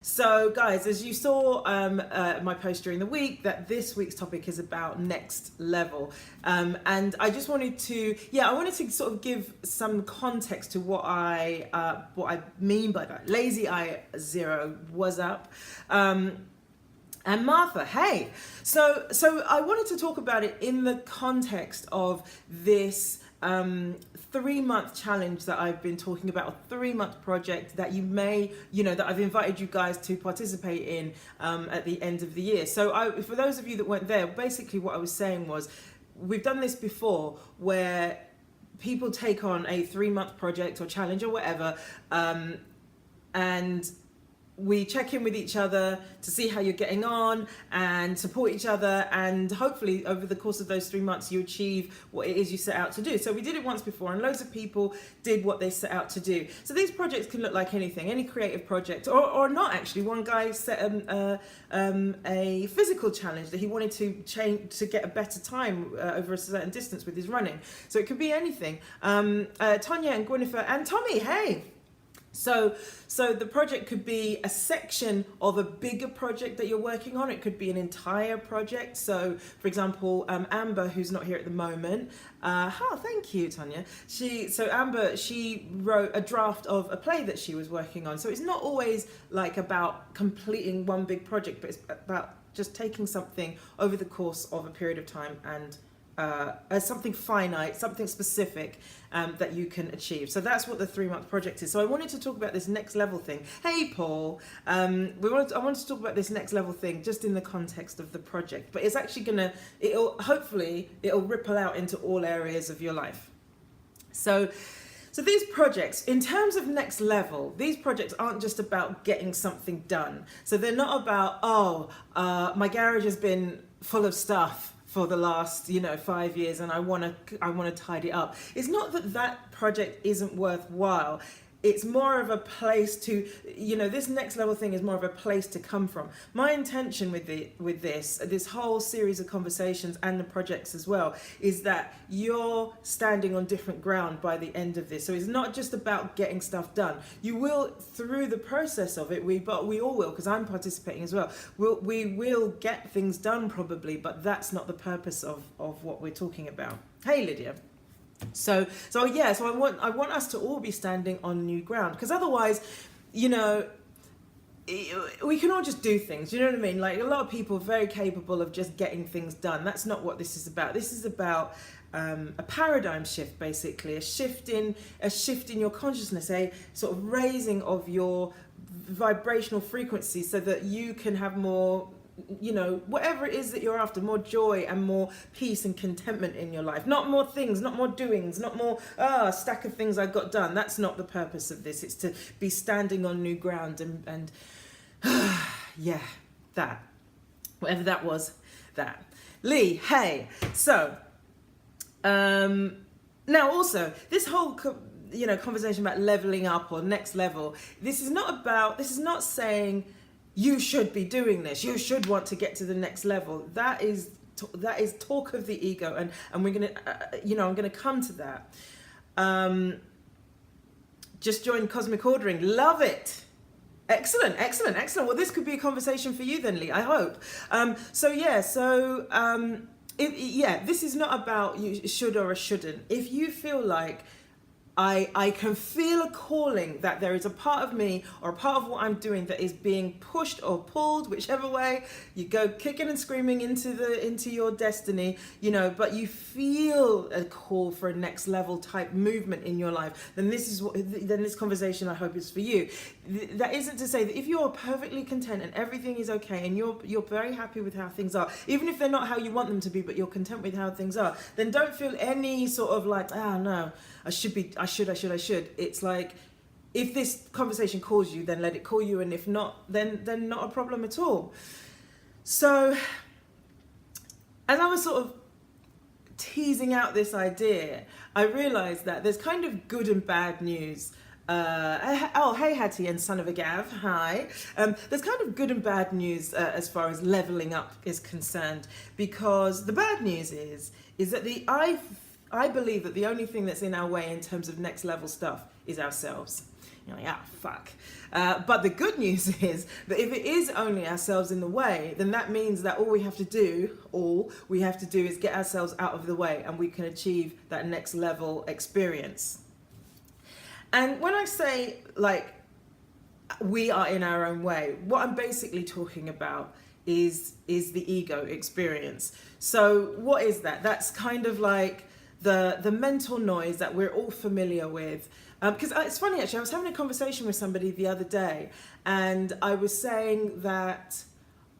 So, guys, as you saw my post during the week, that this week's topic is about next level, and I just wanted to, I wanted to sort of give some context to what I mean by that. Lazy Eye Zero was up. And Martha, hey. So I wanted to talk about it in the context of this 3-month challenge that I've been talking about, a 3-month project that you may, that I've invited you guys to participate in at the end of the year. So for those of you that weren't there, basically what I was saying was, we've done this before where people take on a 3-month project or challenge or whatever, and we check in with each other to see how you're getting on and support each other, and hopefully over the course of those 3 months you achieve what it is you set out to do. So we did it once before and loads of people did what they set out to do. So these projects can look like anything, any creative project, or not actually. One guy set a physical challenge that he wanted to change to get a better time over a certain distance with his running. So it could be anything. Tonya and Gwyneth and Tommy, hey. So the project could be a section of a bigger project that you're working on. It could be an entire project. So, for example, Amber, who's not here at the moment, thank you, Tanya. Amber, she wrote a draft of a play that she was working on. So it's not always like about completing one big project, but it's about just taking something over the course of a period of time and as something finite, something specific that you can achieve. So that's what the 3-month project is. So I wanted to talk about this next level thing. Hey, Paul. I wanted to talk about this next level thing just in the context of the project, but it's actually hopefully it'll ripple out into all areas of your life. So these projects, in terms of next level, these projects aren't just about getting something done. So they're not about, my garage has been full of stuff for the last 5 years and I want to tidy up. It's not that project isn't worthwhile. It's more of a place to, this next level thing is more of a place to come from. My intention with this whole series of conversations and the projects as well is that you're standing on different ground by the end of this. So it's not just about getting stuff done. You will, through the process of it, we all will, because I'm participating as well. We will get things done probably, but that's not the purpose of what we're talking about. Hey, Lydia. So I want us to all be standing on new ground, because otherwise, we can all just do things. You know what I mean? Like, a lot of people are very capable of just getting things done. That's not what this is about. This is about a paradigm shift, basically, a shift in your consciousness, a sort of raising of your vibrational frequency, so that you can have more, whatever it is that you're after, more joy and more peace and contentment in your life. Not more things, not more doings, not more stack of things I got done. That's not the purpose of this. It's to be standing on new ground and that, whatever that was, that. Lee, hey. So now also this whole conversation about leveling up or next level, this is not saying you should be doing this, you should want to get to the next level. That is talk of the ego, and we're gonna I'm gonna come to that. Just joined Cosmic Ordering, love it. Excellent. Well, this could be a conversation for you then, Lee, I hope. This is not about you should or a shouldn't. If you feel like I can feel a calling that there is a part of me or a part of what I'm doing that is being pushed or pulled, whichever way you go, kicking and screaming into your destiny, but you feel a call for a next level type movement in your life, then this conversation I hope is for you. That isn't to say that if you're perfectly content and everything is okay and you're very happy with how things are, even if they're not how you want them to be, but you're content with how things are, then don't feel any sort of like, no, I should. It's like, if this conversation calls you, then let it call you, and if not, then not a problem at all. So, as I was sort of teasing out this idea, I realised that there's kind of good and bad news. Hey Hattie and son of a Gav, hi. There's kind of good and bad news as far as levelling up is concerned, because the bad news is that I believe that the only thing that's in our way in terms of next level stuff is ourselves. You're like, fuck. But the good news is that if it is only ourselves in the way, then that means that all we have to do is get ourselves out of the way, and we can achieve that next level experience. And when I say like we are in our own way, what I'm basically talking about is the ego experience. So what is that? That's kind of like the mental noise that we're all familiar with. Because it's funny, actually, I was having a conversation with somebody the other day, and I was saying that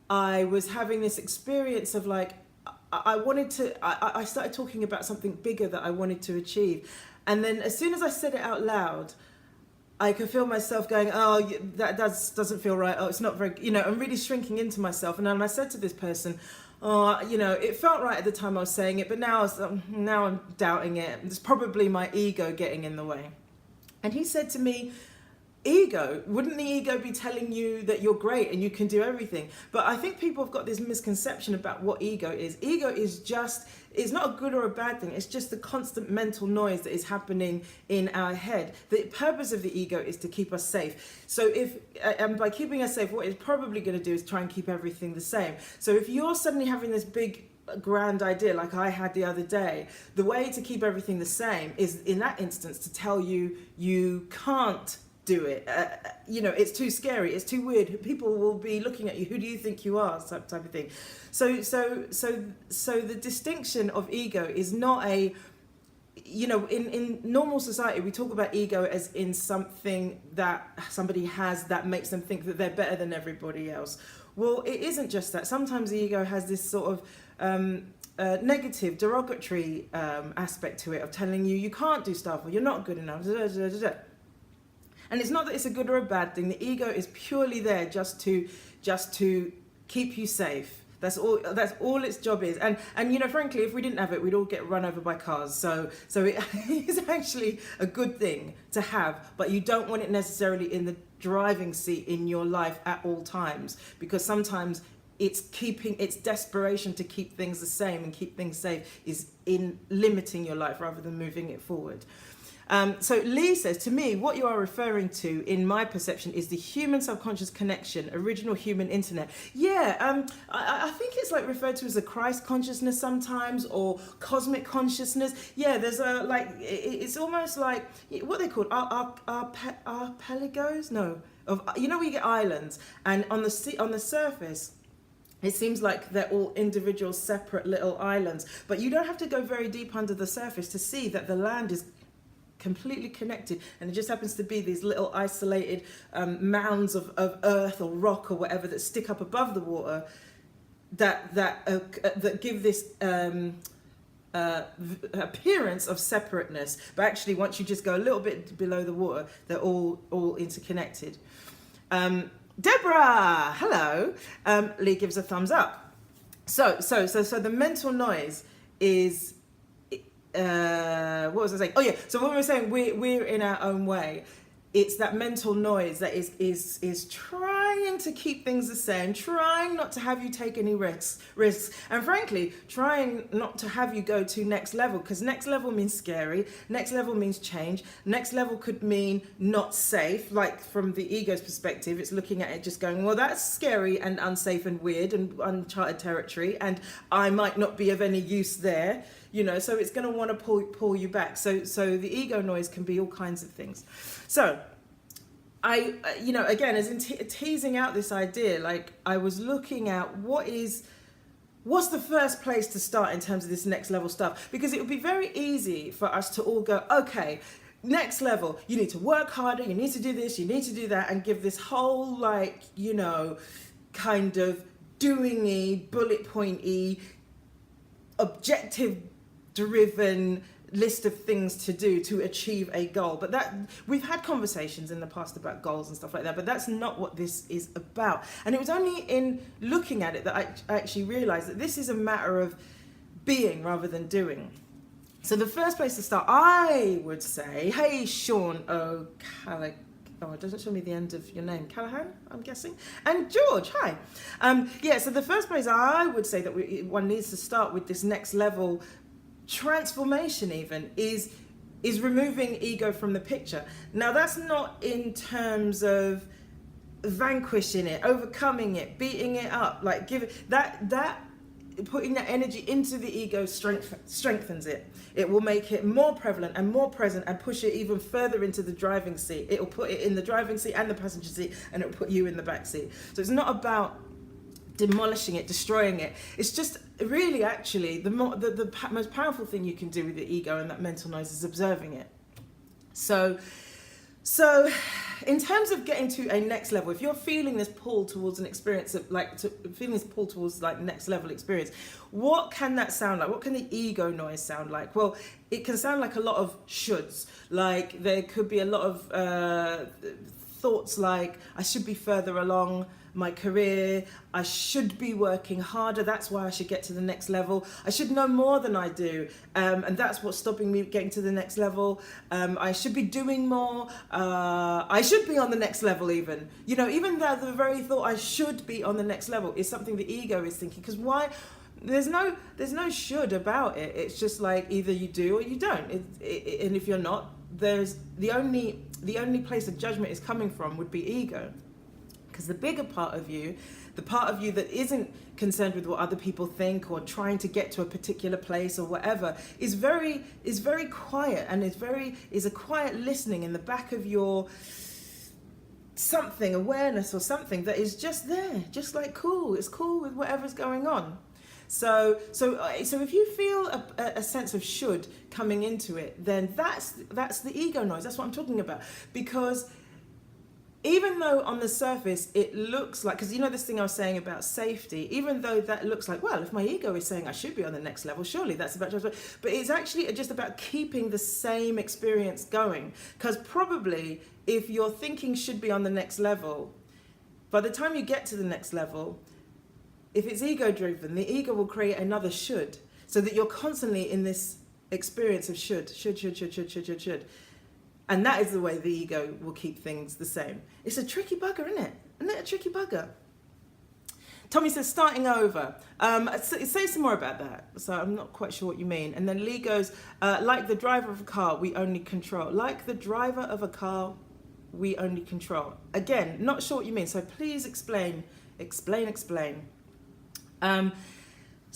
I was having this experience of like, I started talking about something bigger that I wanted to achieve. And then as soon as I said it out loud, I could feel myself going, oh, that doesn't feel right. Oh, it's not very, I'm really shrinking into myself. And then I said to this person, oh, it felt right at the time I was saying it, but now I'm doubting it. It's probably my ego getting in the way. And he said to me, ego, wouldn't the ego be telling you that you're great and you can do everything? But I think people have got this misconception about what ego is. Ego is it's not a good or a bad thing. It's just the constant mental noise that is happening in our head. The purpose of the ego is to keep us safe. So and by keeping us safe, what it's probably going to do is try and keep everything the same. So if you're suddenly having this big grand idea like I had the other day, the way to keep everything the same is in that instance to tell you can't do it. It's too scary, it's too weird, people will be looking at you, who do you think you are, type of thing. So the distinction of ego is not in normal society we talk about ego as in something that somebody has that makes them think that they're better than everybody else. Well, it isn't just that. Sometimes the ego has this sort of negative, derogatory aspect to it, of telling you can't do stuff, or you're not good enough. And it's not that it's a good or a bad thing. The ego is purely there just to keep you safe. That's all its job is. And frankly, if we didn't have it, we'd all get run over by cars. So it is actually a good thing to have, but you don't want it necessarily in the driving seat in your life at all times, because sometimes it's desperation to keep things the same and keep things safe is in limiting your life rather than moving it forward. So Lee says, to me, what you are referring to, in my perception, is the human subconscious connection, original human internet. Yeah, I think it's like referred to as a Christ consciousness sometimes, or cosmic consciousness. Yeah, there's it's almost like, what they called, archipelagos? No, we get islands, and on the surface, it seems like they're all individual, separate little islands, but you don't have to go very deep under the surface to see that the land is completely connected, and it just happens to be these little isolated mounds of earth or rock or whatever that stick up above the water that give this appearance of separateness, but actually once you just go a little bit below the water, they're all interconnected. Deborah, hello. Lee gives a thumbs up. So the mental noise is, what was I saying? Oh yeah, so when we were saying we're in our own way, it's that mental noise that is trying to keep things the same, trying not to have you take any risks, and frankly, trying not to have you go to next level, because next level means scary, next level means change, next level could mean not safe. Like from the ego's perspective, it's looking at it just going, well, that's scary and unsafe and weird and uncharted territory, and I might not be of any use there. So it's going to want to pull you back. So the ego noise can be all kinds of things. So again, as in teasing out this idea, like I was looking at what's the first place to start in terms of this next level stuff, because it would be very easy for us to all go, okay, next level, you need to work harder, you need to do this, you need to do that, and give this whole kind of doing-y, bullet point-y, objective driven list of things to do to achieve a goal. But that, we've had conversations in the past about goals and stuff like that, but that's not what this is about. And it was only in looking at it that I actually realized that this is a matter of being rather than doing. So the first place to start, I would say, hey Sean O'Callaghan, oh, it doesn't show me the end of your name. Callahan, I'm guessing. And George, hi. So the first place I would say that one needs to start with this next level transformation even is is removing ego from the picture. Now, that's not in terms of vanquishing it, overcoming it, beating it up, like that putting that energy into the ego strengthens it. It will make it more prevalent and more present and push it even further into the driving seat. It will put it in the driving seat and the passenger seat, and it will put you in the back seat. So it's not about demolishing it, destroying it. It's just really actually the most powerful thing you can do with the ego and that mental noise is observing it. So in terms of getting to a next level, if you're feeling this pull towards an experience of feeling this pull towards like next level experience, what can that sound like? What can the ego noise sound like? Well, it can sound like a lot of shoulds. Like there could be a lot of thoughts like, I should be further along my career, I should be working harder, that's why I should get to the next level, I should know more than I do, and that's what's stopping me getting to the next level, I should be doing more, I should be on the next level even. You know, even the very thought I should be on the next level is something the ego is thinking, because why? There's no should about it. It's just like either you do or you don't. And if you're not, there's the only place of judgment is coming from would be ego. Because the bigger part of you, the part of you that isn't concerned with what other people think or trying to get to a particular place or whatever, is very quiet, and is a quiet listening in the back of your something, awareness or something that is just there, just like cool. It's cool with whatever's going on. So if you feel a sense of should coming into it, then that's the ego noise. That's what I'm talking about. Because even though on the surface it looks like, because you know this thing I was saying about safety, even though that looks like, well, if my ego is saying I should be on the next level, surely that's about judgment. But it's actually just about keeping the same experience going. Because probably if your thinking should be on the next level, by the time you get to the next level, if it's ego driven, the ego will create another should, so that you're constantly in this experience of should. And that is the way the ego will keep things the same. It's a tricky bugger, isn't it? Isn't it a tricky bugger? Tommy says, starting over. Say some more about that. So I'm not quite sure what you mean. And then Lee goes, like the driver of a car, we only control. Like the driver of a car, we only control. Again, not sure what you mean. So please explain.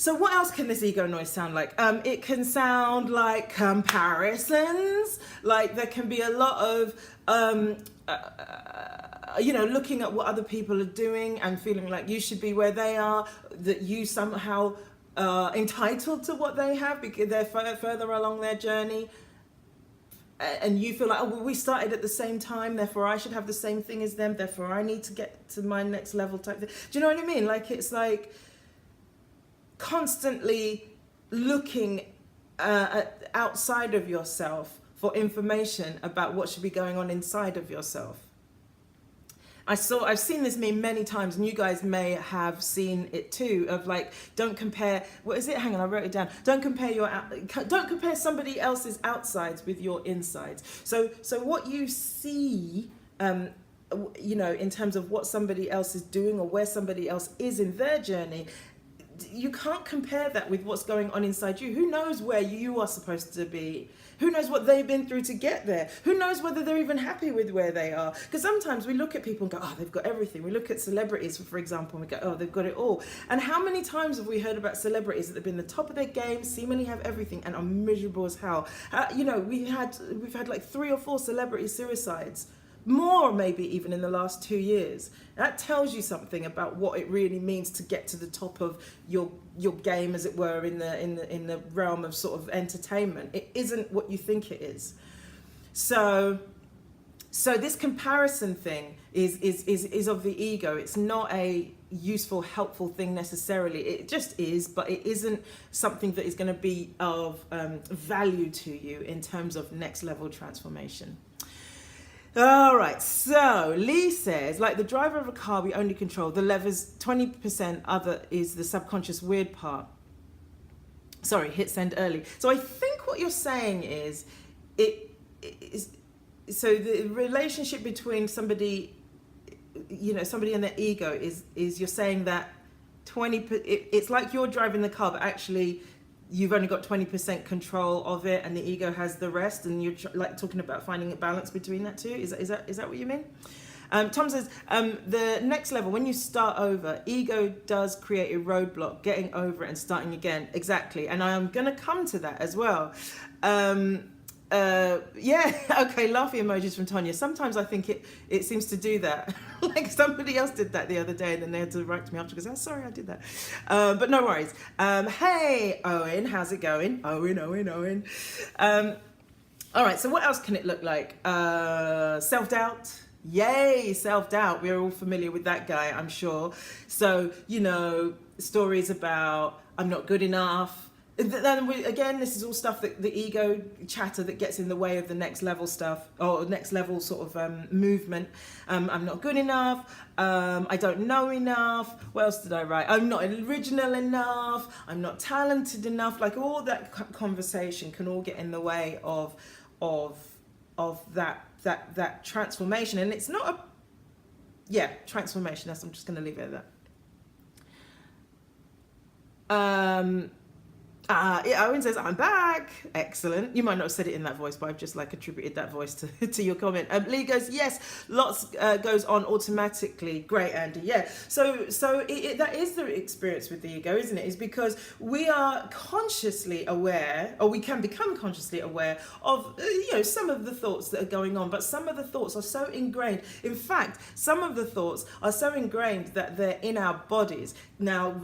So what else can this ego noise sound like? It can sound like comparisons. Like there can be a lot of, looking at what other people are doing and feeling like you should be where they are, that you somehow are entitled to what they have because they're further along their journey. And you feel like, oh, well, we started at the same time, therefore I should have the same thing as them, therefore I need to get to my next level type thing. Do you know what I mean? Like it's like constantly looking outside of yourself for information about what should be going on inside of yourself. I've seen this meme many times, and you guys may have seen it too, of like, don't compare, what is it? Hang on, I wrote it down. Don't compare somebody else's outsides with your insides. So what you see, in terms of what somebody else is doing or where somebody else is in their journey, you can't compare that with what's going on inside you. Who knows where you are supposed to be? Who knows what they've been through to get there? Who knows whether they're even happy with where they are? Because sometimes we look at people and go, oh, they've got everything. We look at celebrities, for example, and we go, oh, they've got it all. And how many times have we heard about celebrities that have been the top of their game, seemingly have everything, and are miserable as hell? We've had like 3 or 4 celebrity suicides. More maybe even in the last 2 years. That tells you something about what it really means to get to the top of your game, as it were, in the realm of sort of entertainment. It isn't what you think it is. So this comparison thing is of the ego. It's not a useful, helpful thing necessarily. It just is, but it isn't something that is going to be of value to you in terms of next level transformation. All right, so Lee says, like the driver of a car, we only control the levers, 20% other is the subconscious weird part. Sorry, hit send early. So I think what you're saying is, so the relationship between somebody and their ego is you're saying that it's like you're driving the car, but actually you've only got 20% control of it and the ego has the rest, and you're like talking about finding a balance between that two. Is that what you mean? Tom says, the next level, when you start over, ego does create a roadblock, getting over it and starting again. Exactly. And I'm going to come to that as well. Okay, laughy emojis from Tonya. Sometimes I think it seems to do that. Like somebody else did that the other day and then they had to write to me after because, oh, sorry, I did that. But no worries. Hey, Owen, how's it going? Owen. All right, so what else can it look like? Self-doubt. Yay, self-doubt. We're all familiar with that guy, I'm sure. So, stories about I'm not good enough. Then again, this is all stuff that the ego chatter that gets in the way of the next level stuff, or next level sort of movement. I'm not good enough. I don't know enough. What else did I write? I'm not original enough. I'm not talented enough. Like all that conversation can all get in the way of that transformation. And it's not transformation. I'm just going to leave it at that. Owen says, I'm back. Excellent. You might not have said it in that voice, but I've just like attributed that voice to your comment. Lee goes, yes, lots goes on automatically. Great, Andy. Yeah. So that is the experience with the ego, isn't it? Is because we are consciously aware, or we can become consciously aware of, some of the thoughts that are going on, but some of the thoughts are so ingrained. In fact, some of the thoughts are so ingrained that they're in our bodies. Now,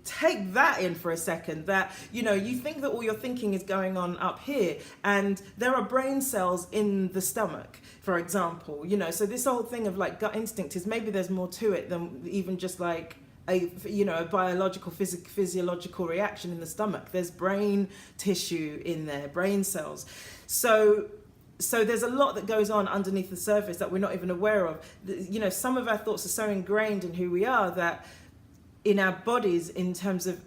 take that in for a second, that you think that all your thinking is going on up here, and there are brain cells in the stomach, for example. So this whole thing of like gut instinct is, maybe there's more to it than even just like a biological physiological reaction in the stomach. There's brain tissue in there, brain cells. So there's a lot that goes on underneath the surface that we're not even aware of. Some of our thoughts are so ingrained in who we are, that in our bodies, in terms of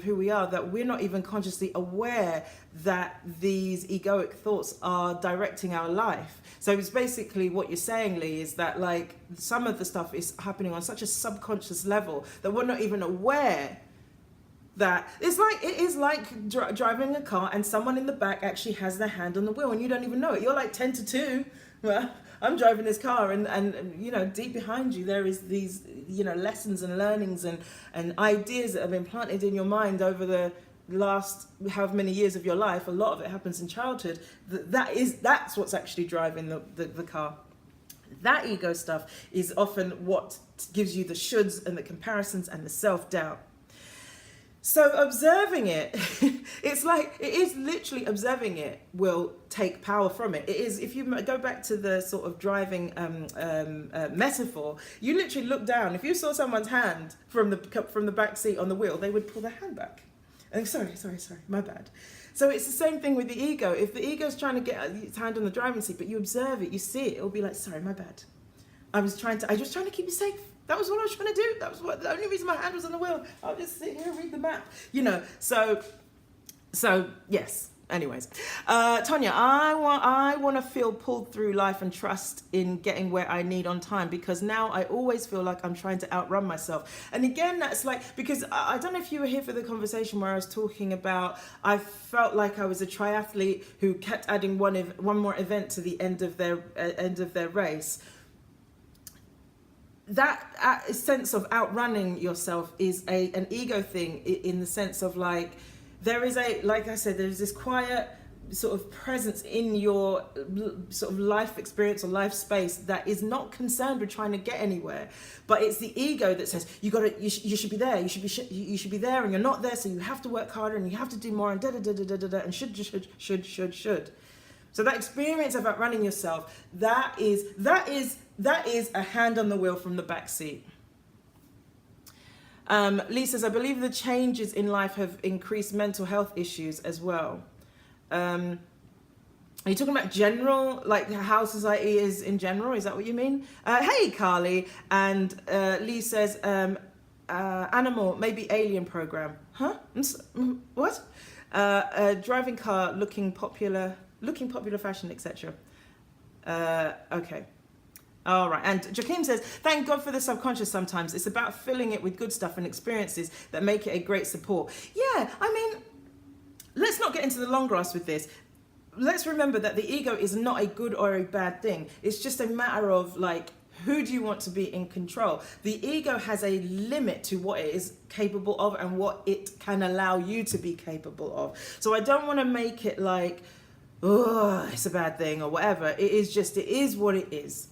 who we are, that we're not even consciously aware that these egoic thoughts are directing our life. So it's basically what you're saying, Lee, is that like some of the stuff is happening on such a subconscious level that we're not even aware that it is like driving a car and someone in the back actually has their hand on the wheel and you don't even know it. You're like 10 to 2. Well, I'm driving this car and deep behind you there is these lessons and learnings and ideas that have been planted in your mind over the last however many years of your life. A lot of it happens in childhood. That's what's actually driving the car. That ego stuff is often what gives you the shoulds and the comparisons and the self-doubt. So observing it, it is literally observing it will take power from it. It is, if you go back to the sort of driving metaphor, you literally look down. If you saw someone's hand from the back seat on the wheel, they would pull their hand back. And sorry, my bad. So it's the same thing with the ego. If the ego's trying to get its hand on the driving seat, but you observe it, you see it, it'll be like, sorry, my bad. I was trying to keep you safe. That was what I was trying to do. That was the only reason my hand was on the wheel. I'll just sit here and read the map. So yes. Anyways, Tonya, I want to feel pulled through life and trust in getting where I need on time, because now I always feel like I'm trying to outrun myself. And again, that's like, because I don't know if you were here for the conversation where I was talking about, I felt like I was a triathlete who kept adding one more event to the end of their race. That sense of outrunning yourself is an ego thing, in the sense of like, there's this quiet sort of presence in your sort of life experience or life space that is not concerned with trying to get anywhere, but it's the ego that says you should be there, you should be there, and you're not there, so you have to work harder and you have to do more and and should. So that experience of outrunning yourself, that is a hand on the wheel from the back seat. Lee says, I believe the changes in life have increased mental health issues as well. Are you talking about general, like how society is in general? Is that what you mean? Hey, Carly. And Lee says, animal, maybe alien program. Huh? What? A driving car, looking popular fashion, etc. Okay. All right. And Joaquim says, thank God for the subconscious sometimes. It's about filling it with good stuff and experiences that make it a great support. Yeah, I mean, let's not get into the long grass with this. Let's remember that the ego is not a good or a bad thing. It's just a matter of like, who do you want to be in control? The ego has a limit to what it is capable of and what it can allow you to be capable of. So I don't want to make it like, oh, it's a bad thing or whatever. It is what it is.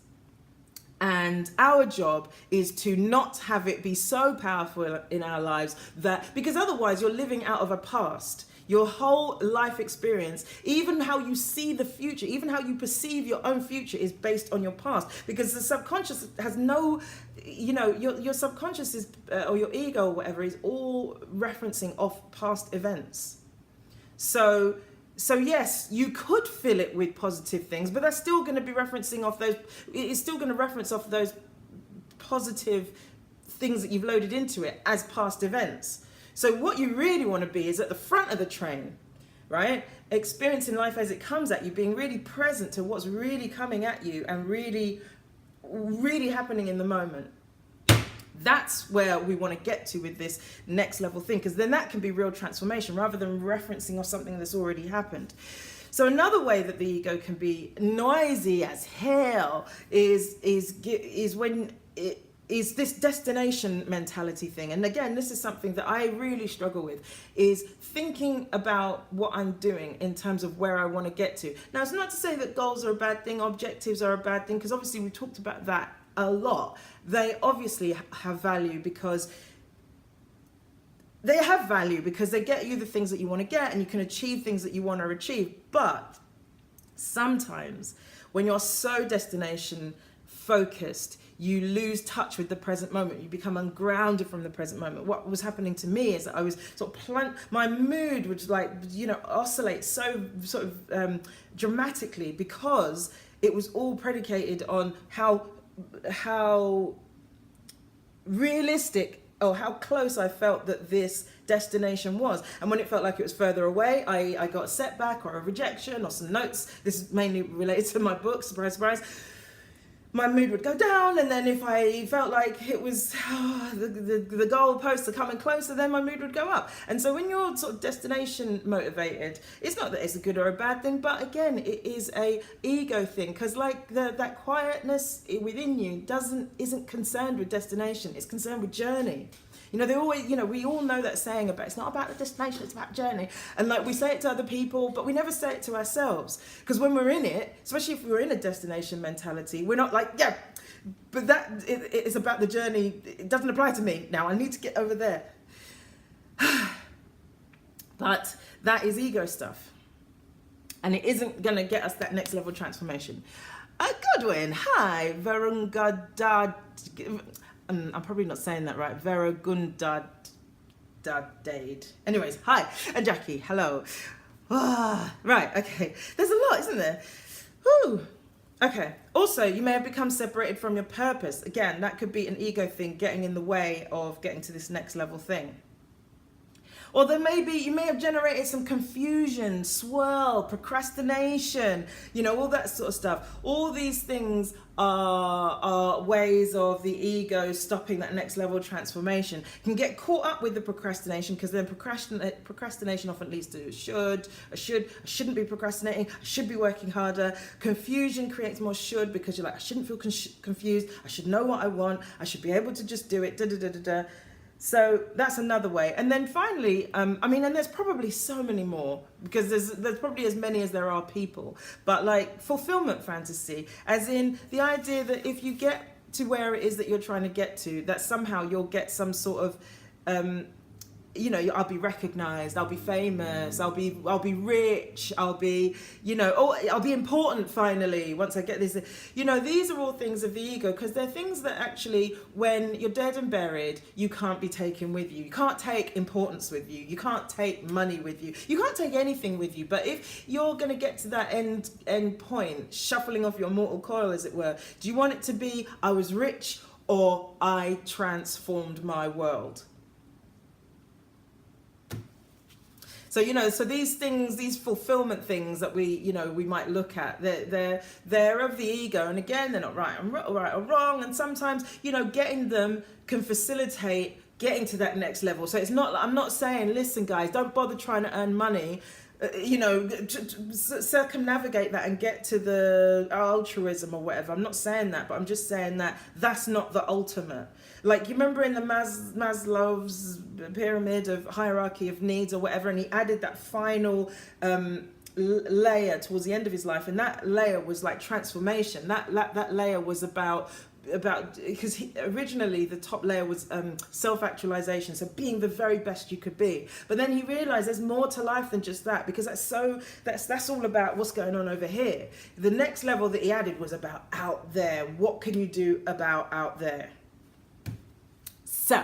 And our job is to not have it be so powerful in our lives that, because otherwise you're living out of a past. Your whole life experience, even how you see the future, even how you perceive your own future is based on your past. Because the subconscious has no, your subconscious is, or your ego or whatever, is all referencing off past events. So yes, you could fill it with positive things, but that's still going to be referencing off those, it's still going to reference off those positive things that you've loaded into it as past events. So what you really want to be is at the front of the train, right? Experiencing life as it comes at you, being really present to what's really coming at you and really, really happening in the moment. That's where we want to get to with this next level thing, because then that can be real transformation rather than referencing off something that's already happened. So another way that the ego can be noisy as hell is when it is this destination mentality thing. And again, this is something that I really struggle with, is thinking about what I'm doing in terms of where I want to get to. Now, it's not to say that goals are a bad thing, objectives are a bad thing, because obviously we talked about that a lot. They obviously have value because they get you the things that you want to get, and you can achieve things that you want to achieve. But sometimes when you're so destination focused, you lose touch with the present moment. You become ungrounded from the present moment. What was happening to me is that I was sort of my mood would oscillate so dramatically, because it was all predicated on how realistic or how close I felt that this destination was. And when it felt like it was further away, I got a setback or a rejection or some notes. This is mainly related to my book, surprise, surprise. My mood would go down, and then if I felt like it was the goalposts are coming closer, then my mood would go up. And so when you're sort of destination motivated, it's not that it's a good or a bad thing, but again, it is a ego thing, because like that quietness within you isn't concerned with destination, it's concerned with journey. They always, we all know that saying about it's not about the destination, it's about journey. And like we say it to other people, but we never say it to ourselves. Because when we're in it, especially if we're in a destination mentality, we're not like, yeah, but it's about the journey. It doesn't apply to me now. I need to get over there. But that is ego stuff. And it isn't going to get us that next level transformation. Godwin, hi, Varungadad. I'm probably not saying that right. Veragundadade. Anyways, hi. And Jackie, hello. Right, okay. There's a lot, isn't there? Whew. Okay. Also, you may have become separated from your purpose. Again, that could be an ego thing getting in the way of getting to this next level thing. Or you may have generated some confusion, swirl, procrastination, all that sort of stuff. All these things are ways of the ego stopping that next level transformation. You can get caught up with the procrastination, because then procrastination often leads to I shouldn't be procrastinating, I should be working harder. Confusion creates more should, because you're like, I shouldn't feel confused, I should know what I want, I should be able to just do it, So that's another way. And then finally, and there's probably so many more, because there's probably as many as there are people, but like fulfillment fantasy, as in the idea that if you get to where it is that you're trying to get to, that somehow you'll get some sort of I'll be recognized, I'll be famous, I'll be rich, I'll be important finally once I get this. These are all things of the ego, because they're things that actually, when you're dead and buried, you can't be taken with you. You can't take importance with you. You can't take money with you. You can't take anything with you. But if you're going to get to that end point, shuffling off your mortal coil, as it were, do you want it to be, I was rich, or I transformed my world? So, so these things, these fulfillment things that we might look at, they're of the ego. And again, they're not right or wrong. And sometimes, getting them can facilitate getting to that next level. So it's not, I'm not saying, listen guys, don't bother trying to earn money, circumnavigate that and get to the altruism or whatever. I'm not saying that, but I'm just saying that that's not the ultimate. Like, you remember in the Maslow's pyramid of hierarchy of needs or whatever, and he added that final layer towards the end of his life, and that layer was like transformation. That layer was about because originally the top layer was self-actualization, so being the very best you could be. But then he realized there's more to life than just that, because that's all about what's going on over here. The next level that he added was about out there. What can you do about out there? So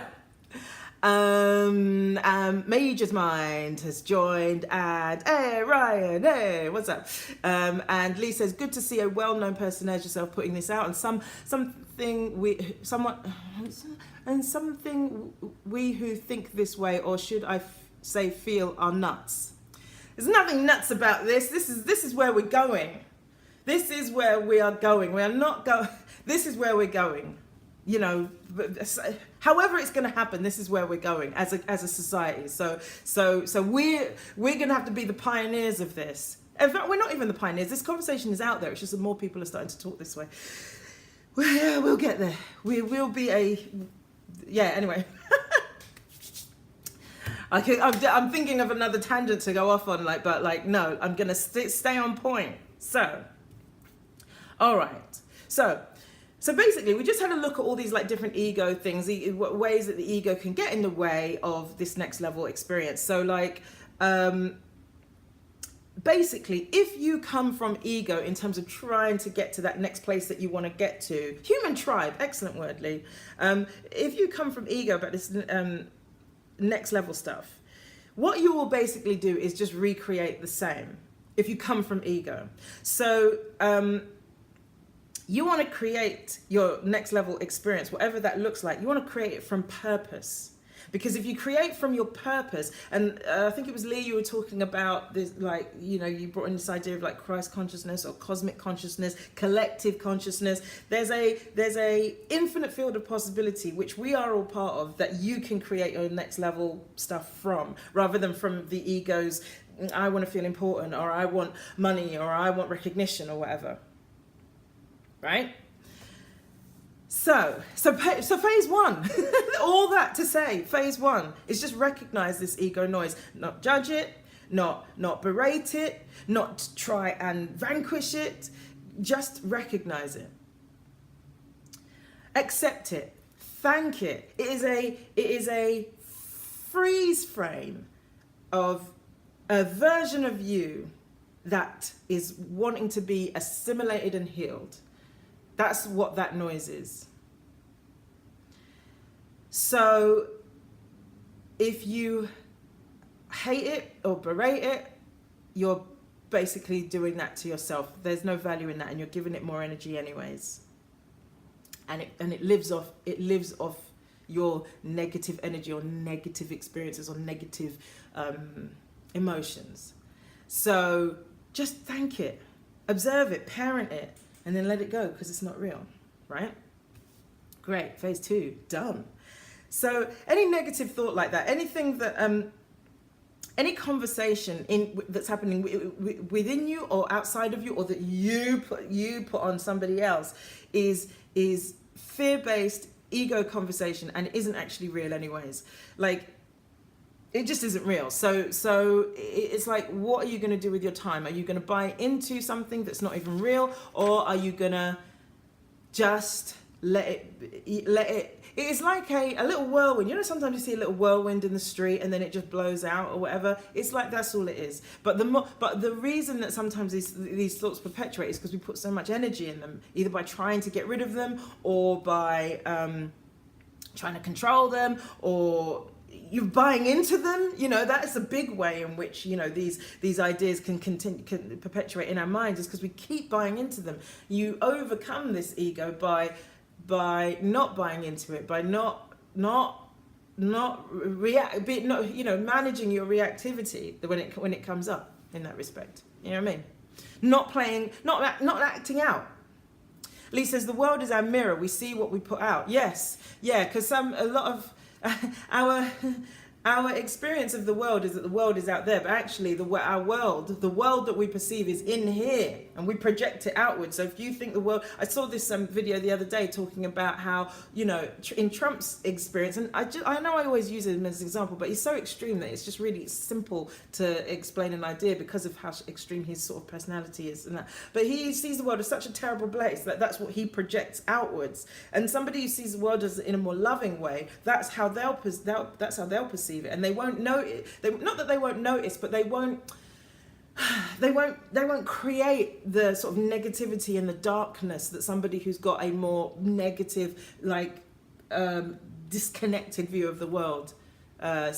Major's Mind has joined, and hey Ryan, hey, what's up? And Lee says, good to see a well-known person as yourself putting this out, and something we who think this way, or should I say feel, are nuts. There's nothing nuts about this. This is where we're going. This is where we are going. We are not going. This is where we're going. However it's going to happen, this is where we're going as a society. So we're going to have to be the pioneers of this. In fact, we're not even the pioneers. This conversation is out there. It's just that more people are starting to talk this way. We'll get there. We will be anyway. I'm thinking of another tangent to go off on, but no, I'm going to stay on point. So, all right. So basically, we just had a look at all these different ego things, ways that the ego can get in the way of this next level experience. So basically, if you come from ego in terms of trying to get to that next place that you want to get to, human tribe, excellent word, Lee. If you come from ego about this next level stuff, what you will basically do is just recreate the same if you come from ego. So you want to create your next level experience, whatever that looks like. You want to create it from purpose. Because if you create from your purpose, and I think it was Lee, you were talking about this, you brought in this idea of Christ consciousness or cosmic consciousness, collective consciousness. There's a infinite field of possibility, which we are all part of, that you can create your next level stuff from, rather than from the ego's, I want to feel important, or I want money, or I want recognition, or whatever. Right? So phase one, all that to say, phase one is just recognize this ego noise, not judge it, not berate it, not try and vanquish it, just recognize it. Accept it, thank it. It is a freeze frame of a version of you that is wanting to be assimilated and healed. That's what that noise is. So if you hate it or berate it, you're basically doing that to yourself. There's no value in that, and you're giving it more energy anyways. And it lives off your negative energy or negative experiences or negative emotions. So just thank it, observe it, parent it, and then let it go, because it's not real, right? Great, phase two, done. So any negative thought like that, anything that, any conversation that's happening within you or outside of you, or that you put on somebody else, is fear-based ego conversation, and it isn't actually real anyways. It just isn't real. So it's what are you going to do with your time? Are you going to buy into something that's not even real, or are you going to just let it? It's like a little whirlwind. Sometimes you see a little whirlwind in the street and then it just blows out or whatever. It's that's all it is. But the reason that sometimes these thoughts perpetuate is because we put so much energy in them, either by trying to get rid of them, or by trying to control them, or you're buying into them. That is a big way in which these ideas can perpetuate in our minds, is because we keep buying into them. You overcome this ego by not buying into it, by not managing your reactivity when it comes up in that respect. You know what I mean? Not playing, not acting out. Lee says the world is our mirror. We see what we put out. Yes, yeah, because a lot of our experience of the world is that the world is out there, but actually the world that we perceive is in here, and we project it outward. So if you think the world, I saw this video the other day talking about how, you know, in Trump's experience, and I know I always use him as an example, but he's so extreme that it's just really simple to explain an idea because of how extreme his sort of personality is and that. But he sees the world as such a terrible place that that's what he projects outwards. And somebody who sees the world as in a more loving way, that's how they'll perceive it, and they won't know it. Not that they won't notice, but they won't create the sort of negativity and the darkness that somebody who's got a more negative, like disconnected view of the world, how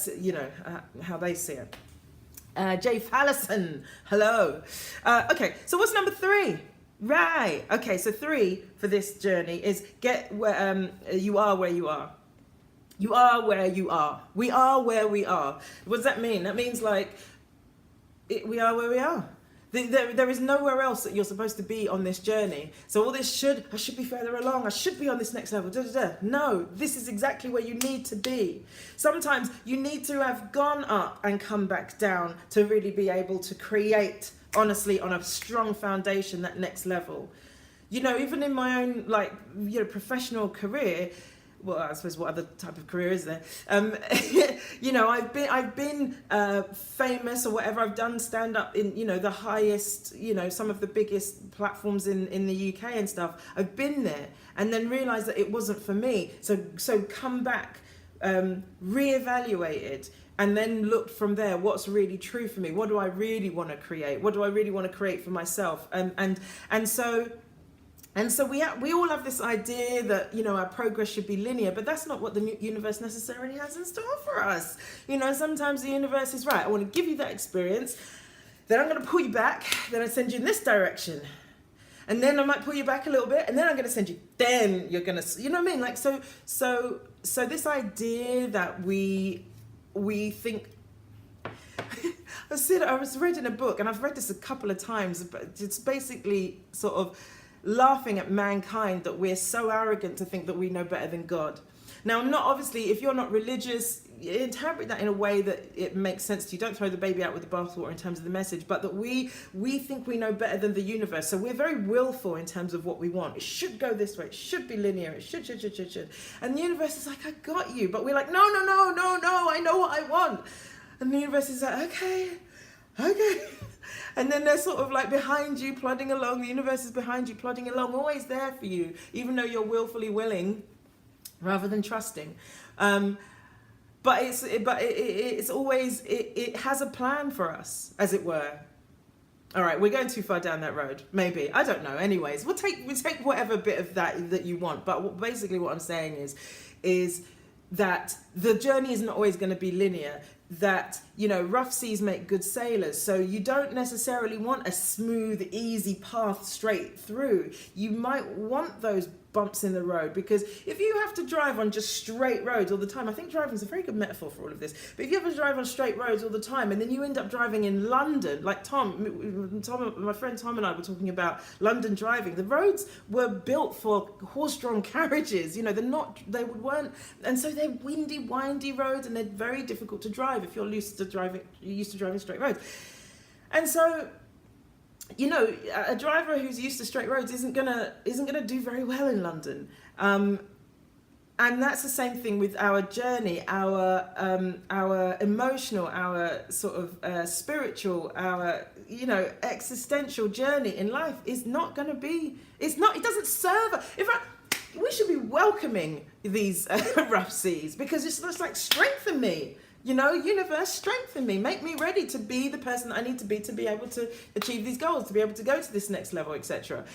they see it. Jay Fallison, hello. Okay, so what's number 3? Right. Okay, so 3 for this journey is get where you are where you are. You are where you are. We are where we are. What does that mean? That means we are where we are. There is nowhere else that you're supposed to be on this journey. So all this I should be further along. I should be on this next level. No, this is exactly where you need to be. Sometimes you need to have gone up and come back down to really be able to create, honestly, on a strong foundation, that next level. You know, even in my own professional career, well, I suppose what other type of career is there? I've been famous or whatever. I've done stand up in, the highest, some of the biggest platforms in the UK and stuff. I've been there and then realised that it wasn't for me. So come back, reevaluated, and then looked from there. What's really true for me? What do I really want to create? What do I really want to create for myself? And so we all have this idea that, our progress should be linear, but that's not what the universe necessarily has in store for us. Sometimes the universe is right. I want to give you that experience, then I'm going to pull you back, then I send you in this direction. And then I might pull you back a little bit, and then I'm going to send you, then you're going to, you know what I mean? Like, so this idea that we think, I was reading a book, and I've read this a couple of times, but it's basically sort of laughing at mankind that we're so arrogant to think that we know better than God. Now, not obviously, if you're not religious, interpret that in a way that it makes sense to you. Don't throw the baby out with the bathwater in terms of the message, but that we think we know better than the universe. So we're very willful in terms of what we want. It should go this way. It should be linear. It should. And the universe is like, I got you. But we're like, no, I know what I want. And the universe is like, okay. And then they're sort of like behind you, plodding along. The universe is behind you, plodding along, always there for you, even though you're willfully willing rather than trusting. But it's always, it has a plan for us, as it were. All right, we're going too far down that road. Maybe, I don't know. Anyways, we'll take whatever bit of that you want. But basically what I'm saying is that the journey isn't always going to be linear. That, rough seas make good sailors. So you don't necessarily want a smooth, easy path straight through. You might want those bumps in the road, because if you have to drive on just straight roads all the time, I think driving is a very good metaphor for all of this, but if you have to drive on straight roads all the time and then you end up driving in London, like Tom, my friend Tom and I were talking about London driving, the roads were built for horse-drawn carriages, they weren't, and so they're windy, windy roads, and they're very difficult to drive if you're used to driving straight roads. And so, a driver who's used to straight roads isn't gonna do very well in London, and that's the same thing with our journey, our emotional, our sort of spiritual, our existential journey in life is not going to be. It doesn't serve. In fact, we should be welcoming these rough seas, because it's like, strengthen me. Universe, strengthen me, make me ready to be the person that I need to be able to achieve these goals, to be able to go to this next level, etc.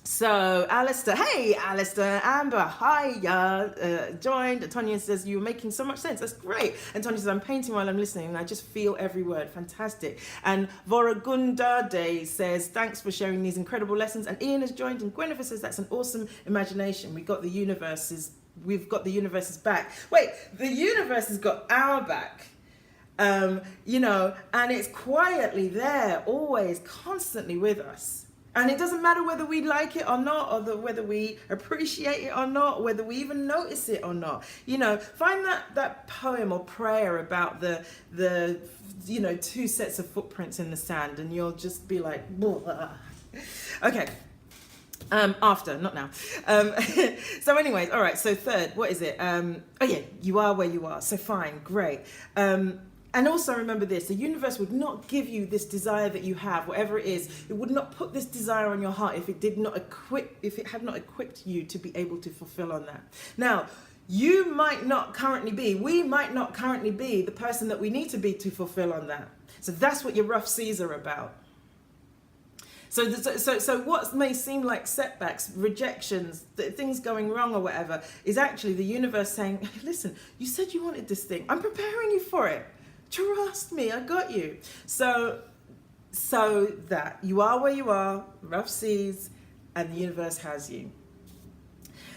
So Alistair, hey Alistair, Amber, hi, joined. Tonya says, you're making so much sense, that's great. And Tonya says, I'm painting while I'm listening and I just feel every word, fantastic. And Voragunda Day says, thanks for sharing these incredible lessons. And Ian has joined, and Gwyneth says, that's an awesome imagination. We got the universe's we've got the universe's back. Wait, the universe has got our back. You know, and it's quietly there, always, constantly with us. And it doesn't matter whether we like it or not, or whether we appreciate it or not, whether we even notice it or not. You know, find that poem or prayer about the you know, 2 sets of footprints in the sand, and you'll just be like, blah. Okay. After, not now. So anyways, all right, so third, what is it? Oh yeah, you are where you are. So fine, great. And also remember this, the universe would not give you this desire that you have, whatever it is. It would not put this desire on your heart if it had not equipped you to be able to fulfill on that. Now, we might not currently be the person that we need to be to fulfill on that. So that's what your rough seas are about. So what may seem like setbacks, rejections, things going wrong or whatever, is actually the universe saying, listen, you said you wanted this thing. I'm preparing you for it. Trust me, I got you. So that you are where you are, rough seas, and the universe has you.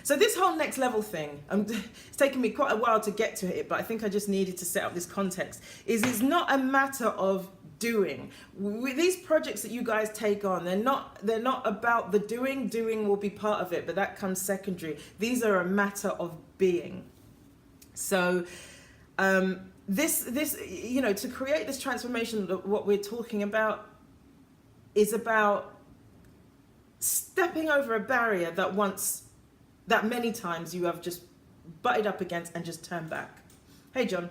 So this whole next level thing, it's taken me quite a while to get to it, but I think I just needed to set up this context, it's not a matter of doing. With these projects that you guys take on, they're not about the doing. Doing will be part of it, but that comes secondary. These are a matter of being. So this you know, to create this transformation, what we're talking about is about stepping over a barrier that many times you have just butted up against and just turned back. Hey John.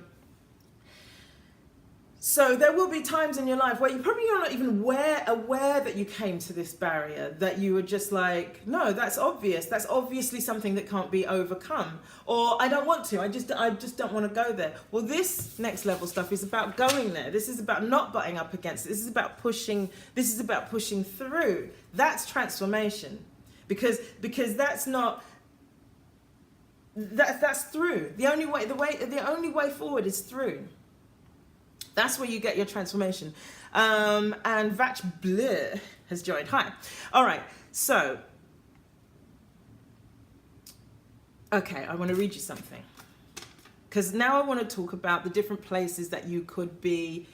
So there will be times in your life where you probably are not even aware that you came to this barrier, that you were just like, no, that's obvious. That's obviously something that can't be overcome. Or I don't want to, I just don't want to go there. Well, this next level stuff is about going there. This is about not butting up against it. This is about pushing through. That's transformation. Because that's not, that's through. The only way forward is through. That's where you get your transformation. And Vach Bleh has joined. Hi. All right. So, okay, I want to read you something. Because now I want to talk about the different places that you could be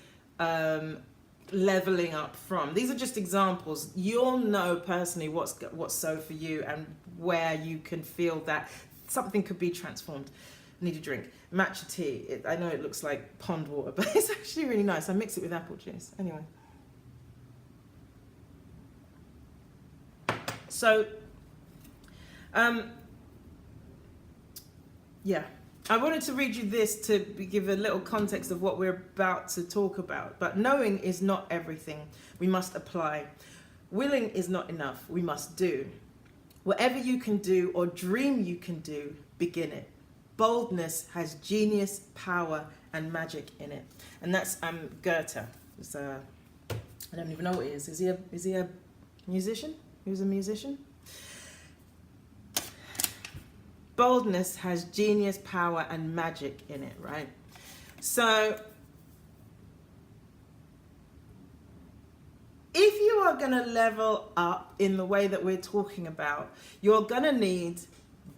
leveling up from. These are just examples. You'll know personally what's so for you and where you can feel that something could be transformed. I need a drink. Matcha tea. I know it looks like pond water, but it's actually really nice. I mix it with apple juice. Anyway. So, yeah. I wanted to read you this to give a little context of what we're about to talk about. But knowing is not everything. We must apply. Willing is not enough. We must do. Whatever you can do or dream you can do, begin it. Boldness has genius, power, and magic in it. And that's Goethe. It's, I don't even know what he is. Is he a musician? He was a musician? Boldness has genius, power, and magic in it, right? So, if you are going to level up in the way that we're talking about, you're going to need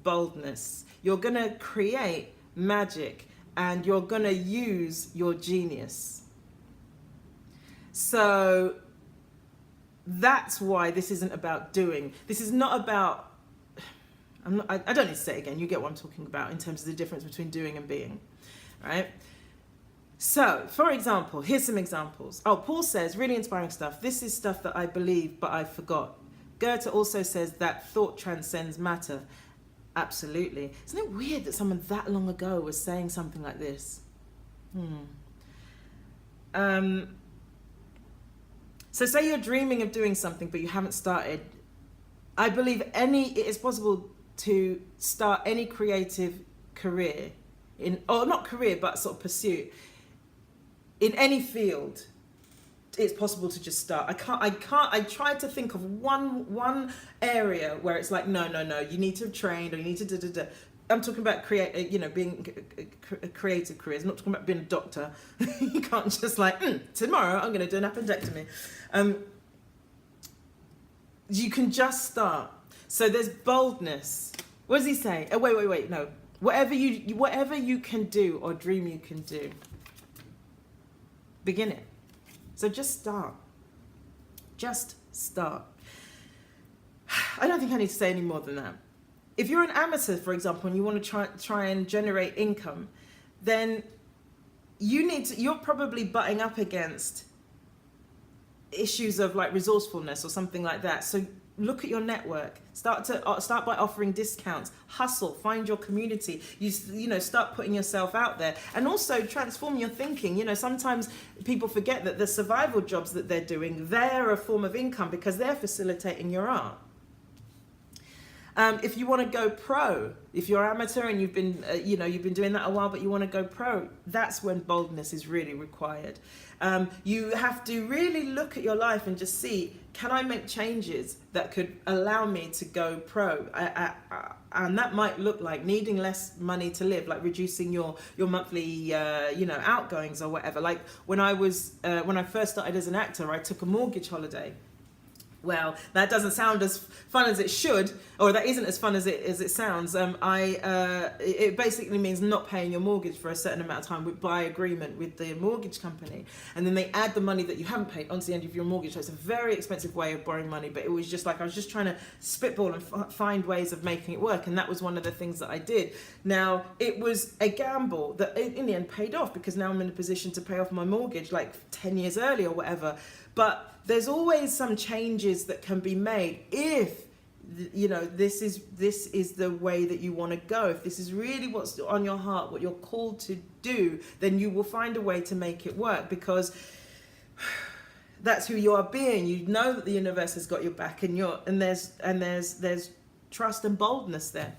boldness. You're going to create magic, and you're going to use your genius. So that's why this isn't about doing. This is not about, I don't need to say it again. You get what I'm talking about in terms of the difference between doing and being, right? So, for example, here's some examples. Oh, Paul says, really inspiring stuff. This is stuff that I believe, but I forgot. Goethe also says that thought transcends matter. Absolutely. Isn't it weird that someone that long ago was saying something like this? So say you're dreaming of doing something, but you haven't started. I believe it is possible to start any creative career or not career, but sort of pursuit in any field. It's possible to just start. I tried to think of one area where it's like, no, you need to have trained, or you need to I'm talking about being a creative careers. I'm not talking about being a doctor. You can't just like, tomorrow I'm going to do an appendectomy. You can just start. So there's boldness. What does he say? Oh, wait, no. Whatever you can do or dream you can do, begin it. So just start. Just start. I don't think I need to say any more than that. If you're an amateur, for example, and you want to try and generate income, then you're probably butting up against issues of like resourcefulness or something like that. So look at your network. Start by offering discounts. Hustle. Find your community. You know, start putting yourself out there, and also transform your thinking. You know, sometimes people forget that the survival jobs that they're doing, they're a form of income because they're facilitating your art. If you want to go pro, if you're amateur and you've been doing that a while, but you want to go pro, that's when boldness is really required. You have to really look at your life and just see, can I make changes that could allow me to go pro? And that might look like needing less money to live, like reducing your monthly outgoings or whatever. Like when I first started as an actor, I took a mortgage holiday. Well, that doesn't sound as fun as it should, or that isn't as fun as it sounds. It basically means not paying your mortgage for a certain amount of time by agreement with the mortgage company, and then they add the money that you haven't paid onto the end of your mortgage. So it's a very expensive way of borrowing money, but it was just like I was just trying to spitball and find ways of making it work, and that was one of the things that I did. Now, it was a gamble that in the end paid off, because now I'm in a position to pay off my mortgage like 10 years early or whatever. But there's always some changes that can be made if, you know, this is the way that you want to go. If this is really what's on your heart, what you're called to do, then you will find a way to make it work, because that's who you are being. You know that the universe has got your back, and there's trust and boldness there.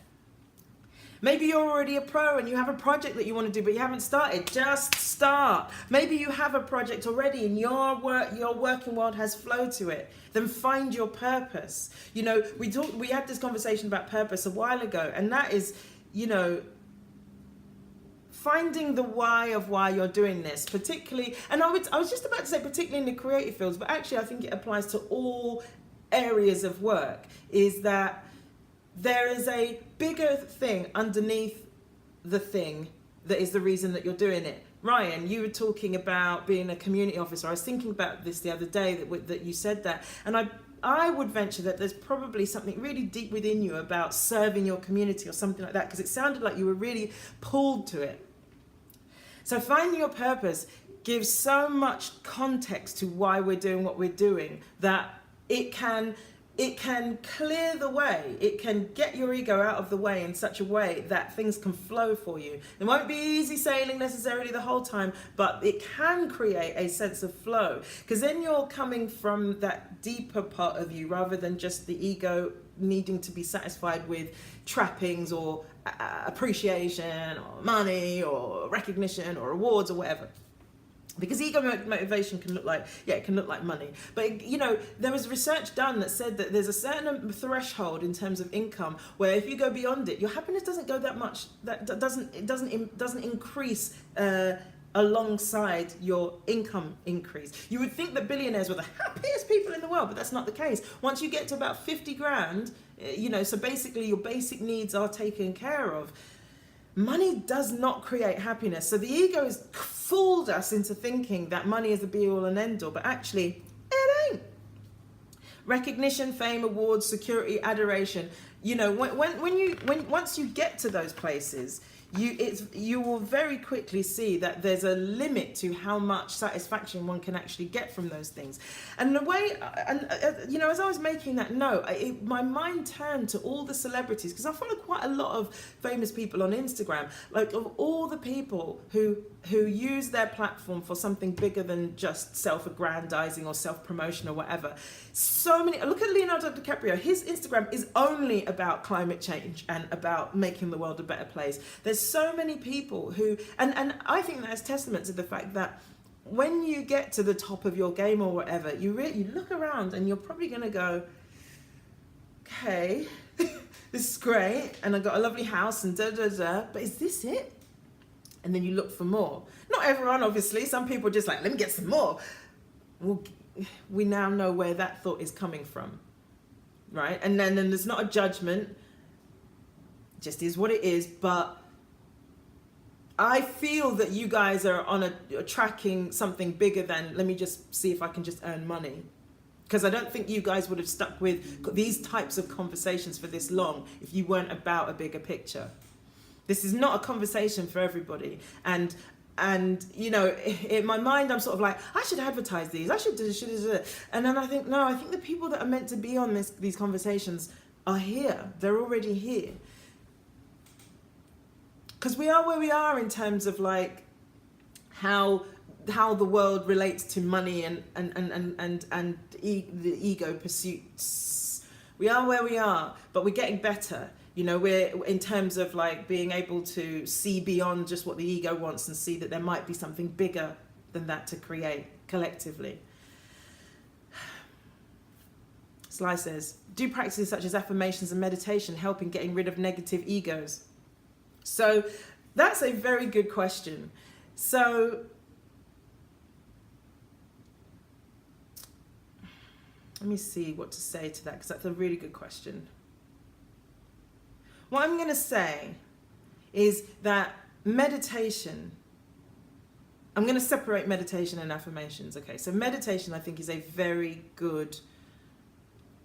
Maybe you're already a pro and you have a project that you want to do, but you haven't started. Just start. Maybe you have a project already and your working world has flow to it. Then find your purpose. You know, we had this conversation about purpose a while ago, and that is, you know, finding the why of why you're doing this, particularly, and I was just about to say particularly in the creative fields, but actually I think it applies to all areas of work, is that there is a bigger thing underneath the thing that is the reason that you're doing it. Ryan, you were talking about being a community officer. I was thinking about this the other day that you said that, and I would venture that there's probably something really deep within you about serving your community or something like that, because it sounded like you were really pulled to it. So finding your purpose gives so much context to why we're doing what we're doing, that it can clear the way. It can get your ego out of the way in such a way that things can flow for you. It won't be easy sailing necessarily the whole time, but it can create a sense of flow, because then you're coming from that deeper part of you rather than just the ego needing to be satisfied with trappings or appreciation or money or recognition or awards or whatever. Because ego motivation can look like money. But, you know, there was research done that said that there's a certain threshold in terms of income where if you go beyond it, your happiness doesn't go that much. That doesn't increase alongside your income increase. You would think that billionaires were the happiest people in the world, but that's not the case. Once you get to about 50 grand, you know, so basically your basic needs are taken care of. Money does not create happiness. So the ego has fooled us into thinking that money is the be all and end all, but actually it ain't. Recognition, fame, awards, security, adoration. You know, once you get to those places, you will very quickly see that there's a limit to how much satisfaction one can actually get from those things. And the way, you know, as I was making that note, my mind turned to all the celebrities, because I follow quite a lot of famous people on Instagram, like of all the people who use their platform for something bigger than just self-aggrandizing or self-promotion or whatever. So many. Look at Leonardo DiCaprio. His Instagram is only about climate change and about making the world a better place. There's so many people who, and I think that's testament to the fact that when you get to the top of your game or whatever, you look around and you're probably going to go, okay, this is great, and I've got a lovely house and but is this it? And then you look for more. Not everyone, obviously. Some people are just like, let me get some more. Well, we now know where that thought is coming from, right? And then there's not a judgment. It just is what it is. But I feel that you guys are on a tracking something bigger than, let me just see if I can just earn money. Because I don't think you guys would have stuck with these types of conversations for this long if you weren't about a bigger picture. This is not a conversation for everybody. And you know, in my mind, I'm sort of like, I should advertise these. I should. And then I think, no, I think the people that are meant to be on these conversations are here. They're already here. Because we are where we are in terms of like how the world relates to money and the ego pursuits. We are where we are, but we're getting better. You know, we're in terms of like being able to see beyond just what the ego wants and see that there might be something bigger than that to create collectively. Sly says, do practices such as affirmations and meditation help in getting rid of negative egos? So that's a very good question. So let me see what to say to that, because that's a really good question. What I'm going to say is that meditation, I'm going to separate meditation and affirmations. Okay, so meditation I think is a very good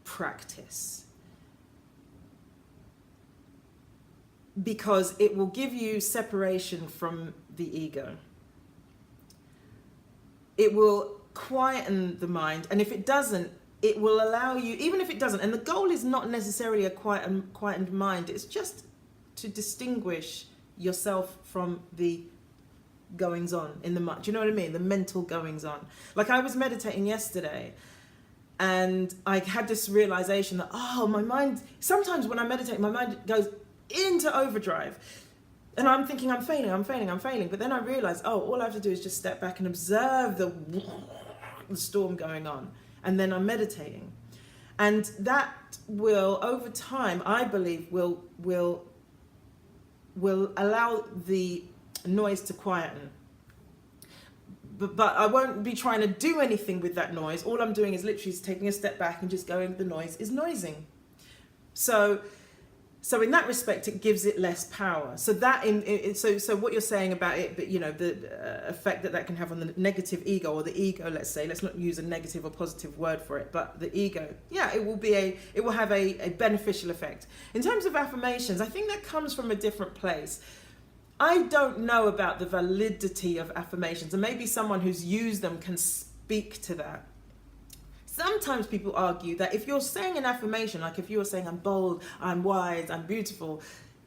practice because it will give you separation from the ego. It will quieten the mind, and if it doesn't, it will allow you, even if it doesn't, and the goal is not necessarily a quietened mind, it's just to distinguish yourself from the goings on in the mind. Do you know what I mean? The mental goings on. Like I was meditating yesterday and I had this realization that, oh, my mind, sometimes when I meditate, my mind goes into overdrive. And I'm thinking, I'm failing. But then I realize, oh, all I have to do is just step back and observe the storm going on. And then I'm meditating. And that will, over time, I believe, will allow the noise to quieten. But I won't be trying to do anything with that noise. All I'm doing is literally taking a step back and just going, the noise is noising. So in that respect, it gives it less power. So that so what you're saying about it, but you know, the effect that can have on the negative ego or the ego, let's say, let's not use a negative or positive word for it, but the ego, yeah, it will have a beneficial effect. In terms of affirmations, I think that comes from a different place. I don't know about the validity of affirmations, and maybe someone who's used them can speak to that. Sometimes people argue that if you're saying an affirmation, like if you were saying, I'm bold, I'm wise, I'm beautiful,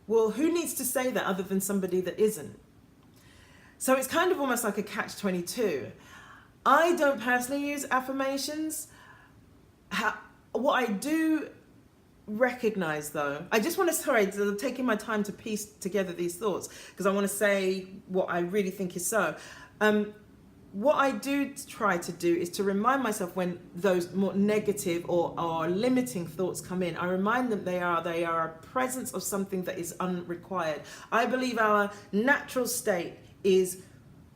well, who needs to say that other than somebody that isn't? So it's kind of almost like a catch-22. I don't personally use affirmations. What I do recognize, though, I just want to, sorry, I'm taking my time to piece together these thoughts because I want to say what I really think is so. What I do try to do is to remind myself when those more negative or limiting thoughts come in, I remind them they are a presence of something that is unrequired. I believe our natural state is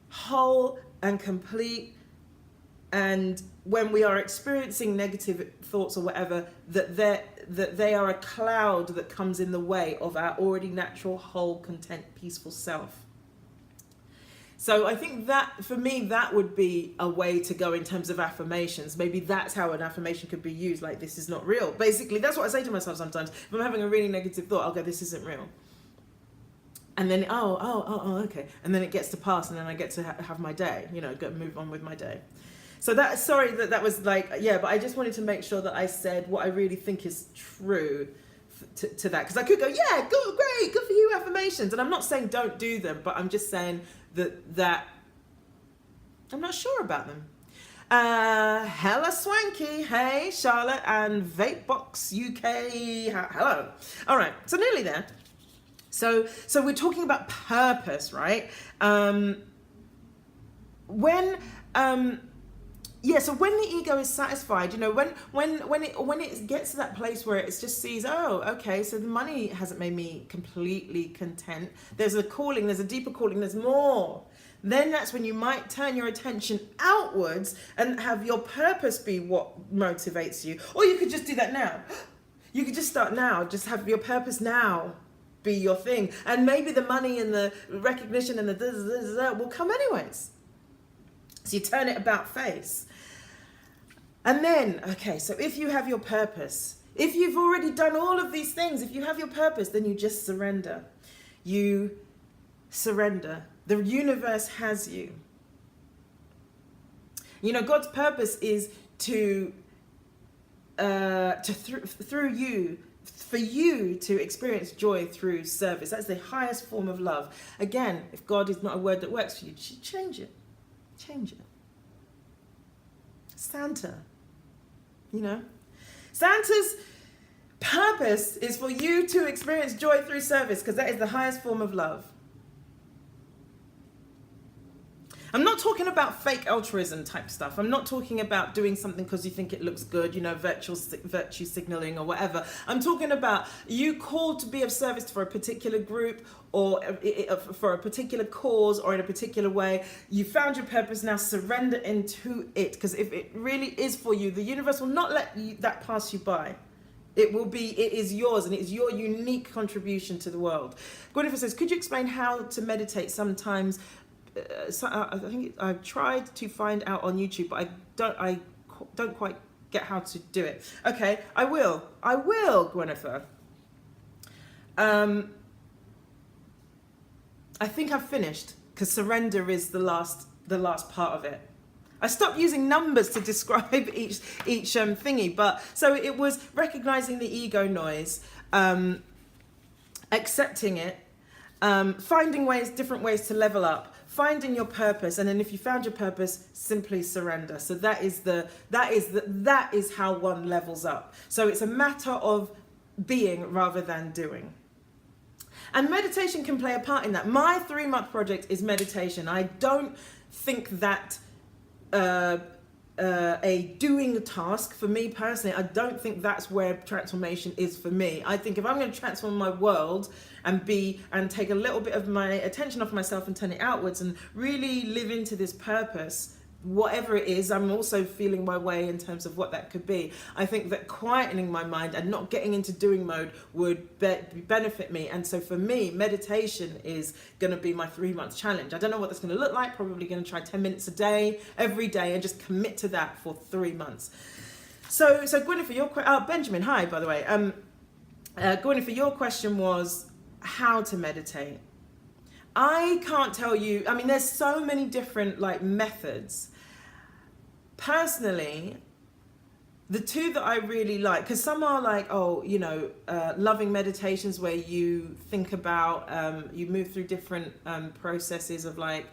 whole and complete, and when we are experiencing negative thoughts or whatever, that they are a cloud that comes in the way of our already natural, whole, content, peaceful self. So I think that, for me, that would be a way to go in terms of affirmations. Maybe that's how an affirmation could be used, like, this is not real. Basically, that's what I say to myself sometimes. If I'm having a really negative thought, I'll go, this isn't real. And then, okay. And then it gets to pass, and then I get to have my day, you know, move on with my day. So sorry that was like, yeah, but I just wanted to make sure that I said what I really think is true to that. Because I could go, yeah, great, good for you, affirmations. And I'm not saying don't do them, but I'm just saying that I'm not sure about them. Hella Swanky, hey, Charlotte, and Vapebox UK, hello. All right, so nearly there. So we're talking about purpose, right? So when the ego is satisfied, you know, when it gets to that place where it just sees, oh, okay, so the money hasn't made me completely content. There's a calling, there's a deeper calling, there's more. Then that's when you might turn your attention outwards and have your purpose be what motivates you. Or you could just do that now. You could just start now, just have your purpose now. be your thing. And maybe the money and the recognition and the will come anyways. So you turn it about face. And then, okay, so if you have your purpose, if you've already done all of these things, if you have your purpose, then you just surrender. You surrender. The universe has you. You know, God's purpose is through you, for you to experience joy through service. That's the highest form of love. Again, if God is not a word that works for you, change it. Change it. Santa, you know, Santa's purpose is for you to experience joy through service, because that is the highest form of love. I'm not talking about fake altruism type stuff. I'm not talking about doing something because you think it looks good, you know, virtue signaling or whatever. I'm talking about you called to be of service for a particular group or for a particular cause or in a particular way. You found your purpose, now surrender into it. Because if it really is for you, the universe will not let that pass you by. It is yours, and it is your unique contribution to the world. Gwyneth says, could you explain how to meditate sometimes? I think I've tried to find out on YouTube, but I don't quite get how to do it. Okay, I will, Gwyneth. I think I've finished, because surrender is the last part of it. I stopped using numbers to describe each thingy, but so it was recognizing the ego noise, accepting it, finding different ways to level up, finding your purpose, and then if you found your purpose, simply surrender. So that is how one levels up. So it's a matter of being rather than doing. And meditation can play a part in that. My 3-month project is meditation. I don't think that a doing task for me personally, I don't think that's where transformation is for me. I think if I'm going to transform my world and take a little bit of my attention off myself and turn it outwards and really live into this purpose, whatever it is, I'm also feeling my way in terms of what that could be. I think that quietening my mind and not getting into doing mode would benefit me. And so for me, meditation is going to be my 3-month challenge. I don't know what that's going to look like. Probably going to try 10 minutes a day, every day, and just commit to that for 3 months. So Gwyneth, your Benjamin, hi, by the way. Gwyneth, your question was how to meditate. I can't tell you, I mean, there's so many different methods. Personally, the two that I really like, because some are loving meditations where you think about, you move through different processes of loving,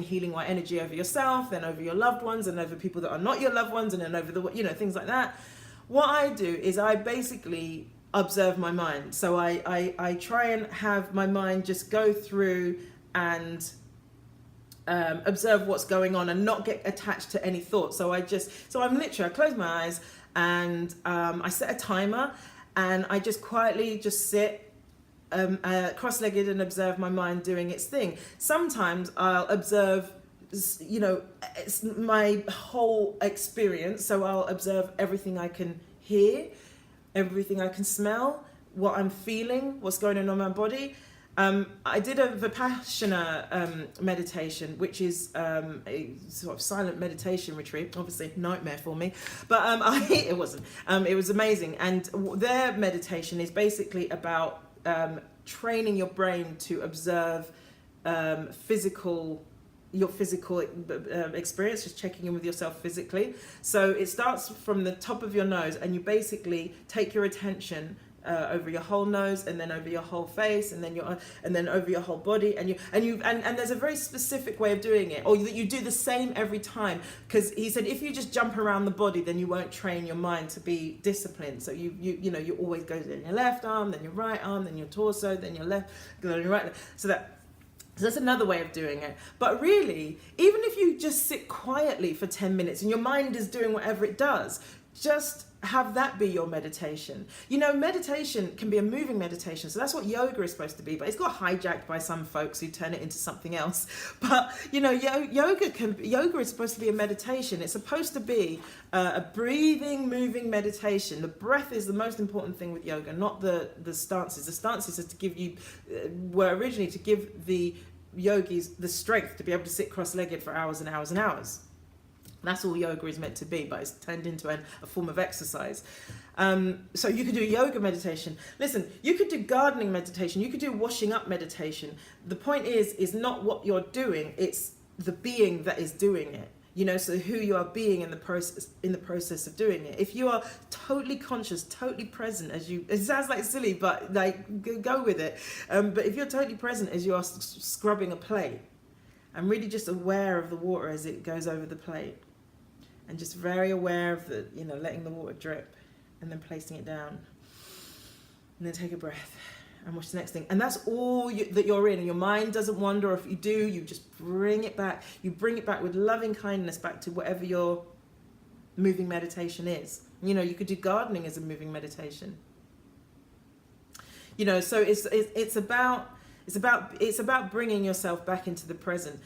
healing white energy over yourself, then over your loved ones, and over people that are not your loved ones, and then over things like that. What I do is I basically observe my mind. So I try and have my mind just go through and observe what's going on and not get attached to any thoughts. I close my eyes and I set a timer and I just quietly just sit cross-legged and observe my mind doing its thing. Sometimes I'll observe it's my whole experience. So I'll observe everything I can hear, everything I can smell, what I'm feeling, what's going on in my body. I did a Vipassana meditation, which is a sort of silent meditation retreat. Obviously, nightmare for me, but it wasn't. It was amazing. And their meditation is basically about training your brain to observe your physical experience, just checking in with yourself physically. So it starts from the top of your nose, and you basically take your attention over your whole nose, and then over your whole face, and then over your whole body, and there's a very specific way of doing it, or you do the same every time, because he said if you just jump around the body, then you won't train your mind to be disciplined. So you always go in your left arm, then your right arm, then your torso, then your left, then your right. So that's another way of doing it. But really, even if you just sit quietly for 10 minutes and your mind is doing whatever it does, just have that be your meditation. You know, meditation can be a moving meditation. So that's what yoga is supposed to be, but it's got hijacked by some folks who turn it into something else. But, you know, yoga is supposed to be a meditation. It's supposed to be a breathing, moving meditation. The breath is the most important thing with yoga, not the stances. The stances are to give you, were originally to give the yogis the strength to be able to sit cross-legged for hours and hours and hours. That's all yoga is meant to be, but it's turned into a form of exercise. So you could do yoga meditation. Listen, you could do gardening meditation. You could do washing up meditation. The point is not what you're doing. It's the being that is doing it. You know, so who you are being in the process of doing it. If you are totally conscious, totally present it sounds like silly, but like go with it. But if you're totally present as you are scrubbing a plate, and really just aware of the water as it goes over the plate, and just very aware of the, you know, letting the water drip and then placing it down, and then take a breath and watch the next thing. And that's all that you're in, and your mind doesn't wander. If you do, you just bring it back. You bring it back with loving kindness back to whatever your moving meditation is. You know, you could do gardening as a moving meditation. You know, so it's about bringing yourself back into the present.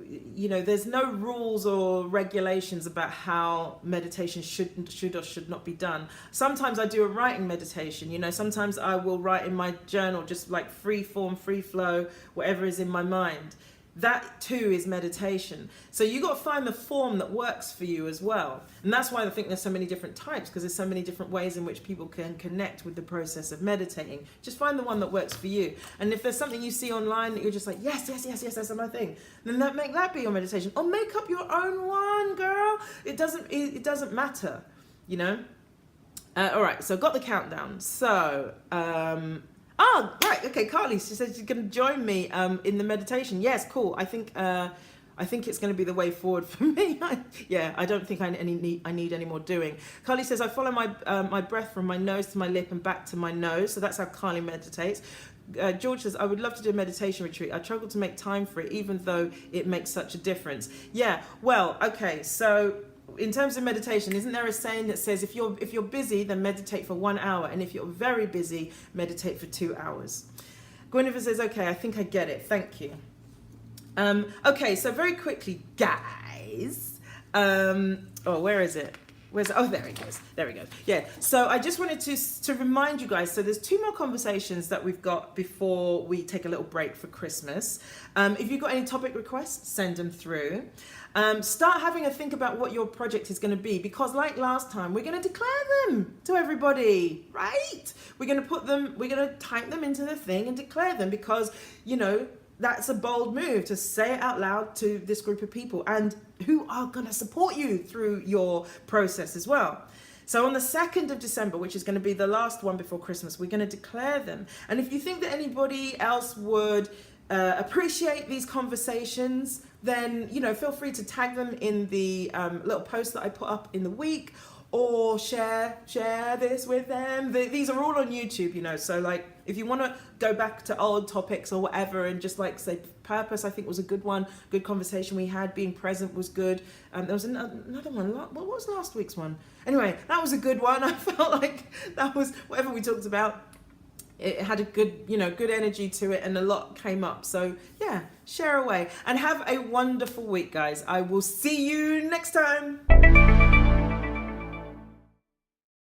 You know, there's no rules or regulations about how meditation should or should not be done. Sometimes I do a writing meditation, you know, sometimes I will write in my journal, just like free form, free flow, whatever is in my mind. That too is meditation. So you got to find the form that works for you as well. And that's why I think there's so many different types, because there's so many different ways in which people can connect with the process of meditating. Just find the one that works for you. And if there's something you see online that you're just like, yes, that's my thing, then make that be your meditation. Or make up your own one, girl. It doesn't matter, you know? All right, so got the countdown. So, right, okay, Carly, she said she's going to join me in the meditation. Yes, cool. I think it's going to be the way forward for me. I don't think I need any more doing. Carly says, I follow my breath from my nose to my lip and back to my nose. So that's how Carly meditates. George says, I would love to do a meditation retreat. I struggle to make time for it, even though it makes such a difference. Yeah, well, okay, so in terms of meditation, isn't there a saying that says if you're busy, then meditate for 1 hour, and if you're very busy, meditate for 2 hours? Gwyneth says, okay, I think I get it. Thank you. Okay, so very quickly, guys. Where is it? Oh, there it goes. There we go. Yeah. So I just wanted to remind you guys. So there's 2 more conversations that we've got before we take a little break for Christmas. If you've got any topic requests, send them through. Start having a think about what your project is going to be, because like last time, we're going to declare them to everybody, right? We're going to type them into the thing and declare them, because, you know, that's a bold move to say it out loud to this group of people, and who are going to support you through your process as well. So on the 2nd of December, which is going to be the last one before Christmas, we're going to declare them. And if you think that anybody else would appreciate these conversations, then, you know, feel free to tag them in the little post that I put up in the week, or share this with them. These are all on YouTube, you know, so like if you want to go back to old topics or whatever and just like say purpose, I think was a good one, good conversation we had. Being present was good. There was another one. What was last week's one? Anyway, that was a good one. I felt like that was whatever we talked about. It had a good, you know, good energy to it, and a lot came up. So yeah, share away and have a wonderful week, guys. I will see you next time.